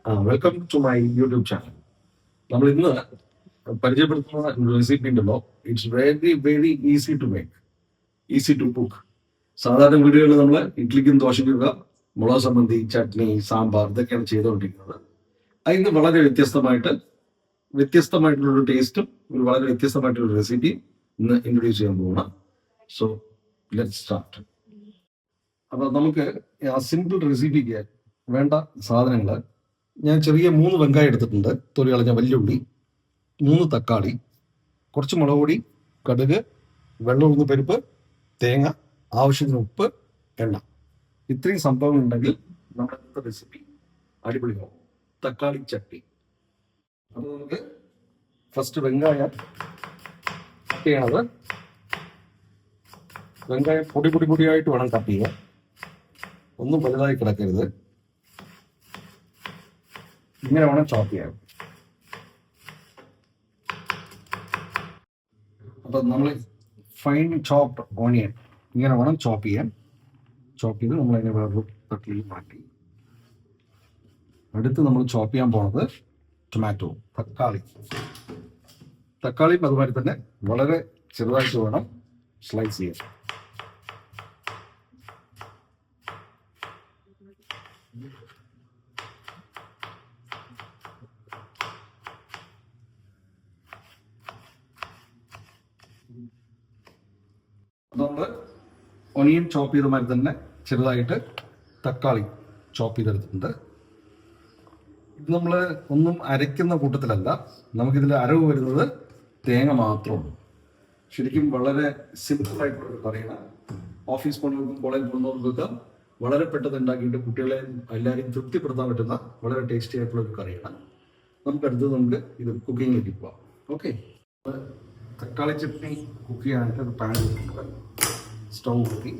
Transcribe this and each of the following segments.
Welcome to my YouTube channel. നമ്മൾ ഇന്ന് പരിചയപ്പെടുത്തുന്ന റെസിപ്പി ഉണ്ടല്ലോ, it's very very easy to make, easy to cook. സാധാരണ വീടുകളിൽ നമ്മൾ ഇഡ്ലിക്കും ദോശയ്ക്കൊക്കെ മുളക് സംബന്ധി, ചട്നി, സാമ്പാർ ഇതൊക്കെയാണ് ചെയ്തുകൊണ്ടിരിക്കുന്നത്. അതിന് വളരെ വ്യത്യസ്തമായിട്ടുള്ളൊരു ടേസ്റ്റും ഒരു വളരെ വ്യത്യസ്തമായിട്ടുള്ള റെസിപ്പി ഇന്ന് ഇൻട്രൊഡ്യൂസ് ചെയ്യാൻ പോകണം. So let's start. അപ്പോൾ നമുക്ക് ആ സിമ്പിൾ റെസിപ്പിക്ക് വേണ്ട സാധനങ്ങൾ, ഞാൻ ചെറിയ 3 വെങ്കായം എടുത്തിട്ടുണ്ട്, തൊലി കളഞ്ഞ വലിയ ഉള്ളി, 3 തക്കാളി, കുറച്ച് മുളക് പൊടി, കടുക്, വെള്ളം ഉഴുന്ന് പരിപ്പ്, തേങ്ങ, ആവശ്യത്തിന് ഉപ്പ്, എണ്ണ. ഇത്രയും സംഭവം ഉണ്ടെങ്കിൽ നമ്മുടെ ഇന്നത്തെ റെസിപ്പി അടിപൊളിയാവും. തക്കാളി ചട്നി. അപ്പോൾ നമുക്ക് ഫസ്റ്റ് വെങ്കായം കട്ട് ചെയ്യണത്. വെങ്കായം പൊടിയായിട്ട് വേണം കട്ട് ചെയ്യാൻ. ഒന്നും വലുതായി കിടക്കരുത്. ഇങ്ങനെ വേണം ചോപ്പ് ചെയ്യാൻ. അപ്പൊ നമ്മൾ ഫൈൻ ചോപ്ഡ് ഓണിയൻ ഇങ്ങനെ വേണം ചോപ്പ് ചെയ്യാൻ. ചോപ്പ് ചെയ്ത് നമ്മൾ അതിനെ വേറൊരു തട്ടിൽ മാറ്റി. അടുത്ത് നമ്മൾ ചോപ്പ് ചെയ്യാൻ പോണത് ടൊമാറ്റോ, തക്കാളിയും അതുമാതിരി തന്നെ വളരെ ചെറുതായിട്ട് വേണം സ്ലൈസ് ചെയ്യാൻ. നമ്മൾ ഒനിയൻ ചോപ്പ് ചെയ്ത മാതിരി തന്നെ ചെറുതായിട്ട് തക്കാളി ചോപ്പ് ചെയ്തെടുത്തിട്ടുണ്ട്. ഇത് നമ്മൾ ഒന്നും അരയ്ക്കുന്ന കൂട്ടത്തിലല്ല, നമുക്കിതിൽ അരവ് വരുന്നത് തേങ്ങ മാത്രമാണ്. ശരിക്കും വളരെ സിമ്പിളായിട്ടുള്ള കറിയാണ്. ഓഫീസ് പോകുന്നവർക്കും കോളേജ് പോകുന്നവർക്കൊക്കെ വളരെ പെട്ടെന്ന് ഉണ്ടാക്കിയിട്ട് കുട്ടികളെ എല്ലാവരെയും തൃപ്തിപ്പെടുത്താൻ പറ്റുന്ന വളരെ ടേസ്റ്റി ആയിട്ടുള്ള ഒരു കറിയാണ്. നമുക്ക് ഇത് കുക്കിങ്ങിലേക്ക് പോവാം. ഓക്കെ, തക്കാളി ചട്നി കുക്ക് ചെയ്യാനായിട്ട് ഒരു പാൻ വെച്ചിട്ടുണ്ട്. സ്റ്റൗ നിർത്തി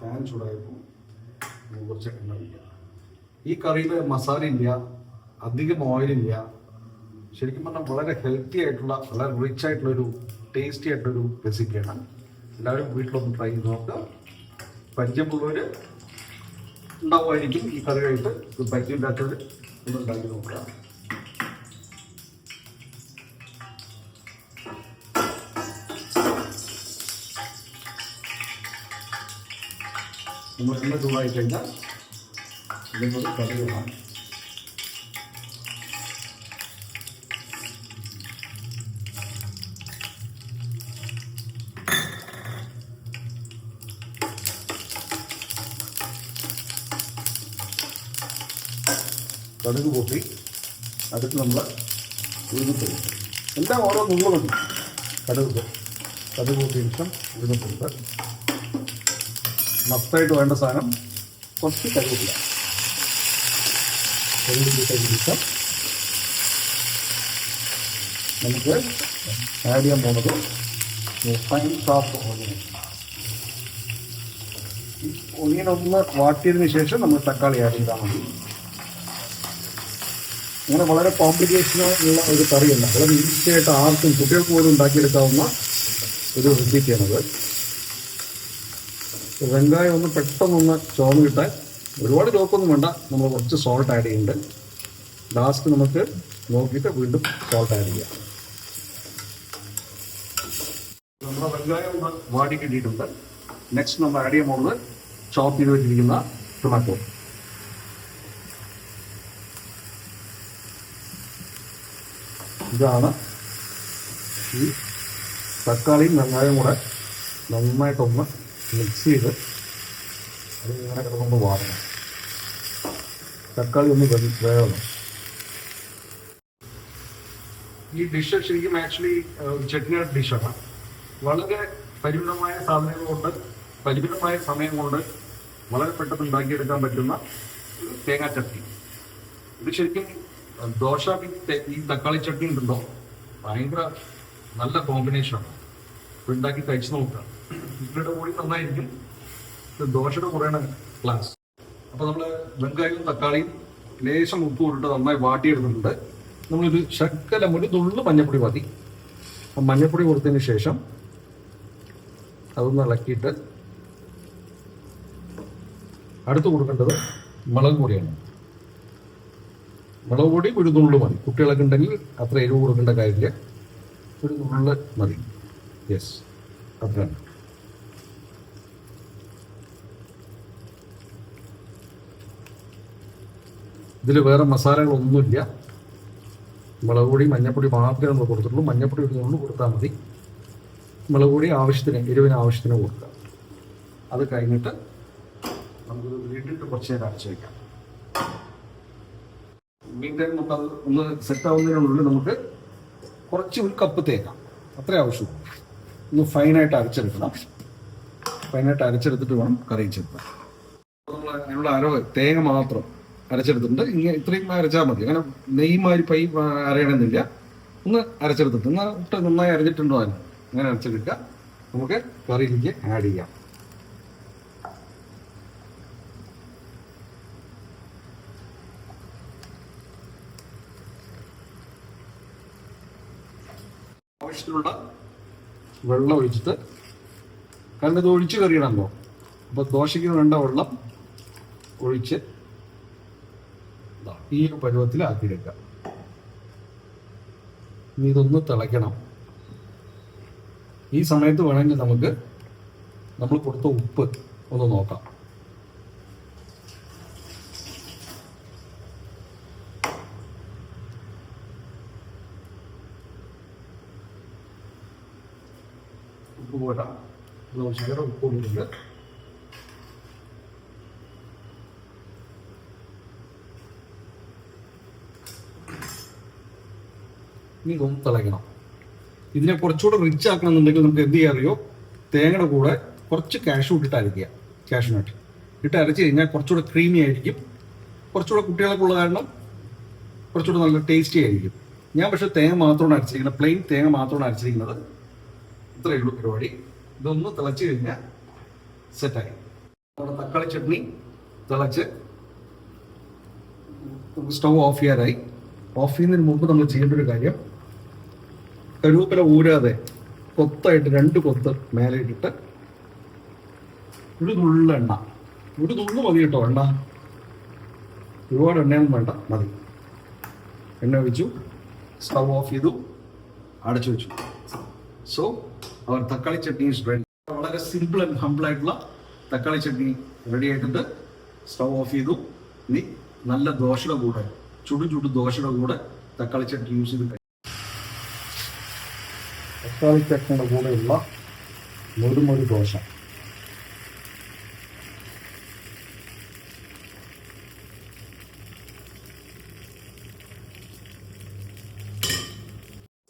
പാൻ ചൂടായപ്പോൾ കുറച്ച് എണ്ണ ഒഴിക്കുക. ഈ കറിയിൽ മസാല ഇല്ല, അധികം ഓയിലില്ല. ശരിക്കും പറഞ്ഞാൽ വളരെ ഹെൽത്തി ആയിട്ടുള്ള, വളരെ റിച്ച് ആയിട്ടുള്ളൊരു ടേസ്റ്റി ആയിട്ടുള്ളൊരു റെസിപ്പിയാണ്. എല്ലാവരും വീട്ടിലൊന്ന് ട്രൈ ചെയ്ത് നോക്കുക. പരിചയമുള്ളവർ ഉണ്ടാവുമായിരിക്കും ഈ കറിയായിട്ട്. പരിചയമില്ലാത്തവർ ഒന്ന് ഉണ്ടാക്കി നോക്കുക. നമ്മൾ എണ്ണ ചൂടായി കഴിഞ്ഞാൽ ഇതിനോട് കടുക് വേണം. കടുക് പൊട്ടി അടുത്ത് നമ്മൾ ഉഴുന്നിട്ടുണ്ട്. എല്ലാം ഓരോ നുള്ളു മതി. കടുക് പൊട്ടിയ ശേഷം ഉഴുന്നിട്ടുണ്ട്. മസ്റ്റായിട്ട് വേണ്ട സാധനം കുറച്ച് കറിവേപ്പില. ശേഷം നമുക്ക് ആഡ് ചെയ്യാൻ പോകുന്നത് ഫൈൻ ചോപ്ഡ് ഓണിയൻ. ഈ ഓണിയൻ ഒന്ന് വാട്ടിയതിന് ശേഷം നമ്മൾ തക്കാളി ആഡ് ചെയ്താൽ മതി. അങ്ങനെ വളരെ കോംപ്ലിക്കേഷനുള്ള ഒരു കറിയല്ല, വളരെ ഈസിയായിട്ട് ആർക്കും കുട്ടികൾക്ക് പോലും ഉണ്ടാക്കിയെടുക്കാവുന്ന ഒരു റെസിപ്പിയാണത്. വെങ്കായം ഒന്ന് പെട്ടെന്നൊന്ന് ചോന്ന് കിട്ടാൻ ഒരുപാട് ചോപ്പൊന്നും വേണ്ട. നമ്മൾ കുറച്ച് സോൾട്ട് ആഡ് ചെയ്യുന്നുണ്ട്. ലാസ്റ്റ് നമുക്ക് നോക്കിയിട്ട് വീണ്ടും സോൾട്ട് ആഡ് ചെയ്യാം. നമ്മുടെ വെങ്കായം ഒന്ന് വാടി കിട്ടിയിട്ടുണ്ട്. നെക്സ്റ്റ് നമ്മൾ ആഡ് ചെയ്യാൻ പോകുന്നത് ചോപ്പ് ചെയ്ത് വെച്ചിരിക്കുന്ന ടൊമാറ്റോ. ഇതാണ് ഈ തക്കാളിയും വെങ്കായം കൂടെ നന്നായിട്ടൊന്ന് മിക്സ് ചെയ്ത് അത് ഇങ്ങനെ കിടന്നുകൊണ്ട് വാടണം. തക്കാളി ഒന്ന് വേണം. ഈ ഡിഷ് ശരിക്കും ആക്ച്വലി ചട്നിയുടെ ഡിഷാണ്. വളരെ പരിമിതമായ സാധനങ്ങൾ കൊണ്ട്, പരിമിതമായ സമയം കൊണ്ട് വളരെ പെട്ടെന്ന് ഉണ്ടാക്കിയെടുക്കാൻ പറ്റുന്ന തേങ്ങാ ചട്നി. ഇത് ശരിക്കും ദോശ ഈ തക്കാളി ചട്നി ഉണ്ടല്ലോ, ഭയങ്കര നല്ല കോമ്പിനേഷനാണ്. ഇപ്പോൾ ഉണ്ടാക്കി കഴിച്ചു നോക്കുക. ഇഡ്ലിയുടെ കൂടി നന്നായിരിക്കും, ദോശയുടെ കൂടെയാണ് ക്ലാസ്. അപ്പോൾ നമ്മൾ വെങ്കായവും തക്കാളിയും ലേശം ഉപ്പ് ഇട്ടിട്ട് നന്നായി വാട്ടിയെടുത്തിട്ടുണ്ട്. നമ്മളൊരു ശക്കലം ഒരു തുള്ളു മഞ്ഞപ്പൊടി മതി. മഞ്ഞപ്പൊടി കൊടുത്തതിന് ശേഷം അതൊന്ന് ഇളക്കിയിട്ട് അടുത്ത് കൊടുക്കേണ്ടത് മുളക് പൊടിയാണ്. മുളക് പൊടി ഒരു നുള്ളു മതി. കുട്ടികളൊക്കെ ഉണ്ടെങ്കിൽ അത്ര എരിവ് കൊടുക്കേണ്ട കാര്യമില്ല, ഒരു നുള്ള് മതി. യെസ്, അത്രയാണ്. ഇതിൽ വേറെ മസാലകളൊന്നുമില്ല. മുളക് പൊടി മഞ്ഞപ്പൊടി മാത്രമേ നമ്മൾ കൊടുത്തിട്ടുള്ളൂ. മഞ്ഞപ്പൊടി ഒരു നുള്ളു കൊടുത്താൽ മതി. മുളക് പൊടി ആവശ്യത്തിന്, എരിവിന് ആവശ്യത്തിന് കൊടുക്കുക. അത് കഴിഞ്ഞിട്ട് നമുക്ക് വീട്ടിട്ട് കുറച്ച് നേരം അടച്ചു വയ്ക്കാം. മീൻ ടൈം നമുക്കത് ഒന്ന് സെറ്റ് ആവുന്നതിനുള്ളിൽ നമുക്ക് കുറച്ച് ഒരു കപ്പ് തേക്കാം, അത്രേ ആവശ്യമുള്ളൂ. ഒന്ന് ഫൈനായിട്ട് അരച്ചെടുക്കണം. ഫൈനായിട്ട് അരച്ചെടുത്തിട്ട് വേണം കറി ചേർക്കാൻ. നമ്മൾ അതിനുള്ള അരവ് തേങ്ങ മാത്രം അരച്ചെടുത്തിട്ടുണ്ട്. ഇങ്ങനെ ഇത്രയും അരച്ചാൽ മതി. അങ്ങനെ നെയ്മാരി പൈ അരയണമെന്നില്ല. ഒന്ന് അരച്ചെടുത്തിട്ട് ഇട്ട് നന്നായി അരഞ്ഞിട്ടുണ്ടോ അതിന് അങ്ങനെ അരച്ചെടുക്കുക. നമുക്ക് കറിയിലേക്ക് ആഡ് ചെയ്യാം. ആവശ്യത്തിനുള്ള വെള്ളം ഒഴിച്ചിട്ട്, കാരണം ഇത് ഒഴിച്ച് കറിയണമല്ലോ, അപ്പോൾ ദോശയ്ക്ക് വേണ്ട വെള്ളം ഒഴിച്ച് ഈ ഒരു പരുവത്തിലാക്കിയെടുക്കുക. ഇനി ഇതൊന്ന് തിളയ്ക്കണം. ഈ സമയത്ത് വേണമെങ്കിൽ നമുക്ക് നമ്മൾ കൊടുത്ത ഉപ്പ് ഒന്ന് നോക്കാം. ഉപ്പ് പോരാ, ദോശയുടെ ഉപ്പ് കൊണ്ടിട്ടുണ്ട്. ഇനി ഇതൊന്ന് തിളയ്ക്കണം. ഇതിനെ കുറച്ചുകൂടെ റിച്ച് ആക്കണമെന്നുണ്ടെങ്കിൽ നമുക്ക് എന്ത് ചെയ്യാൻ അറിയോ, തേങ്ങയുടെ കൂടെ കുറച്ച് കാഷ്യൂ ഇട്ടിട്ട് അരയ്ക്കുക. കാഷ്യൂനട്ട് ഇട്ട് അരച്ച് കഴിഞ്ഞാൽ കുറച്ചുകൂടെ ക്രീമി ആയിരിക്കും. കുറച്ചുകൂടെ കുട്ടികളൊക്കെ ഉള്ള കാരണം കുറച്ചുകൂടെ നല്ല ടേസ്റ്റി ആയിരിക്കും. ഞാൻ പക്ഷെ തേങ്ങ മാത്രമാണ് അരച്ചിരിക്കുന്നത്, പ്ലെയിൻ തേങ്ങ മാത്രമാണ് അരച്ചിരിക്കുന്നത്. ഇത്രയേ ഉള്ളൂ പരിപാടി. ഇതൊന്ന് തിളച്ച് കഴിഞ്ഞാൽ സെറ്റായി. നമ്മുടെ തക്കാളി ചട്നി തിളച്ച് സ്റ്റൗ ഓഫ് ചെയ്യാറായി. ഓഫ് ചെയ്യുന്നതിന് മുമ്പ് നമ്മൾ ചെയ്യേണ്ട ഒരു കാര്യം, കരുവേപ്പില ഊരാതെ കൊത്തായിട്ട് 2 കൊത്ത് മേലെ ഇട്ടിട്ട് ഒരു നുള്ള എണ്ണ, ഒരു നുള്ളു മതി കേട്ടോ എണ്ണ, ഒരുപാട് എണ്ണയൊന്നും വേണ്ട, മതി. എണ്ണ ഒഴിച്ചു, സ്റ്റൗ ഓഫ് ചെയ്തു, അടച്ചു വെച്ചു. സോ അവർ തക്കാളി ചട്നി ഈസ് റെഡി. വളരെ സിമ്പിൾ ആൻഡ് ഹംബിൾ ആയിട്ടുള്ള തക്കാളി ചട്നി റെഡി ആയിട്ടുണ്ട്. സ്റ്റൗ ഓഫ് ചെയ്തു. ഇനി നല്ല ദോശയുടെ കൂടെ, ചുടു ദോശയുടെ കൂടെ തക്കാളി ചട്നി യൂസ് ചെയ്ത് തക്കാളി ചട്നിയുടെ കൂടെയുള്ള മൊരു ദോശ.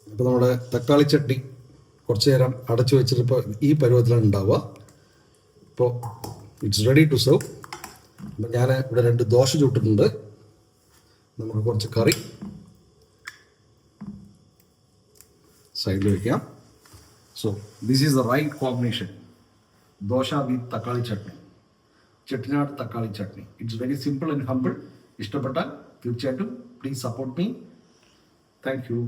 അപ്പോൾ നമ്മുടെ തക്കാളി ചട്നി കുറച്ച് നേരം അടച്ചു വെച്ചിട്ട് ഇപ്പോൾ ഈ പരുവത്തിലാണ് ഉണ്ടാവുക. ഇപ്പോൾ ഇറ്റ്സ് റെഡി ടു സെർവ്. അപ്പം ഞാൻ ഇവിടെ 2 ദോശ ചുട്ടിട്ടുണ്ട്. നമുക്ക് കുറച്ച് കറി സൈഡിൽ വയ്ക്കാം. So this is the right combination. Dosa with തക്കാളി ചട്നി, ചെട്ടിനാട് തക്കാളി chutney. It's very simple and humble. ഇഷ്ടപ്പെട്ടാൽ തീർച്ചയായിട്ടും please support me. Thank U.